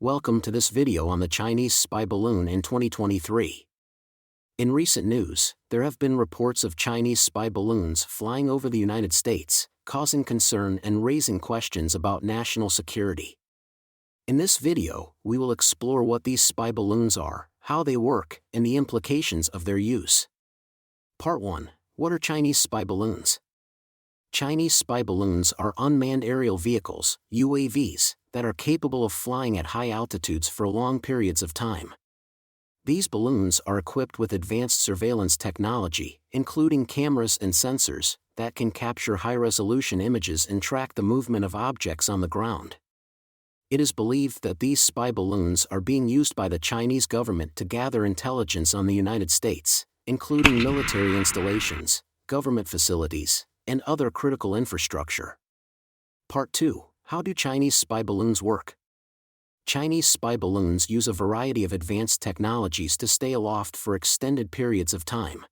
Welcome to this video on the Chinese spy balloon in 2023. In recent news, there have been reports of Chinese spy balloons flying over the United States, causing concern and raising questions about national security. In this video, we will explore what these spy balloons are, how they work, and the implications of their use. Part 1. What are Chinese spy balloons? Chinese spy balloons are unmanned aerial vehicles, UAVs, that are capable of flying at high altitudes for long periods of time. These balloons are equipped with advanced surveillance technology, including cameras and sensors, that can capture high-resolution images and track the movement of objects on the ground. It is believed that these spy balloons are being used by the Chinese government to gather intelligence on the United States, including military installations, government facilities, and other critical infrastructure. Part 2. How do Chinese spy balloons work? Chinese spy balloons use a variety of advanced technologies to stay aloft for extended periods of time.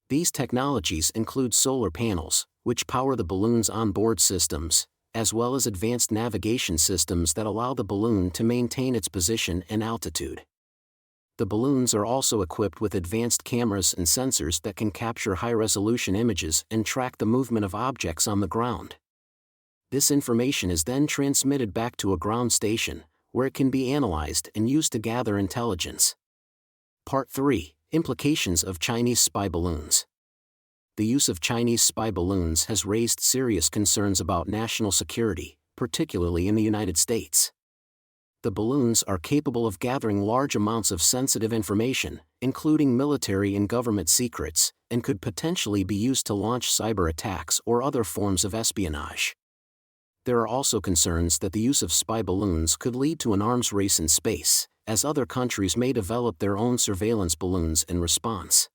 These technologies include solar panels, which power the balloon's onboard systems, as well as advanced navigation systems that allow the balloon to maintain its position and altitude. The balloons are also equipped with advanced cameras and sensors that can capture high-resolution images and track the movement of objects on the ground. This information is then transmitted back to a ground station, where it can be analyzed and used to gather intelligence. Part 3. Implications of Chinese spy balloons. The use of Chinese spy balloons has raised serious concerns about national security, particularly in the United States. The balloons are capable of gathering large amounts of sensitive information, including military and government secrets, and could potentially be used to launch cyber attacks or other forms of espionage. There are also concerns that the use of spy balloons could lead to an arms race in space, as other countries may develop their own surveillance balloons in response.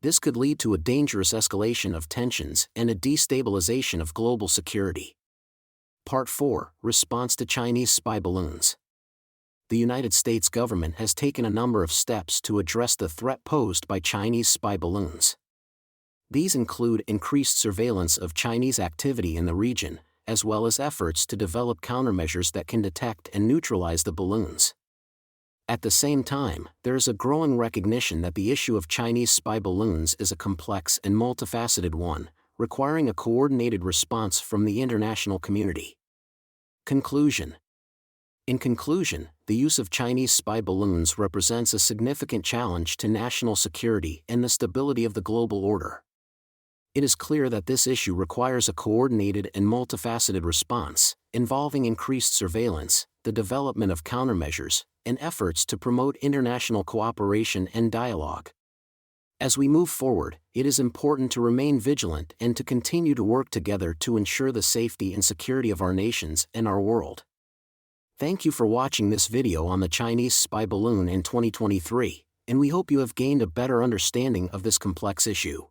This could lead to a dangerous escalation of tensions and a destabilization of global security. Part 4. Response to Chinese spy balloons. The United States government has taken a number of steps to address the threat posed by Chinese spy balloons. These include increased surveillance of Chinese activity in the region, as well as efforts to develop countermeasures that can detect and neutralize the balloons. At the same time, there is a growing recognition that the issue of Chinese spy balloons is a complex and multifaceted one, requiring a coordinated response from the international community. Conclusion. In conclusion, the use of Chinese spy balloons represents a significant challenge to national security and the stability of the global order. It is clear that this issue requires a coordinated and multifaceted response, involving increased surveillance, the development of countermeasures, and efforts to promote international cooperation and dialogue. As we move forward, it is important to remain vigilant and to continue to work together to ensure the safety and security of our nations and our world. Thank you for watching this video on the Chinese spy balloon in 2023, and we hope you have gained a better understanding of this complex issue.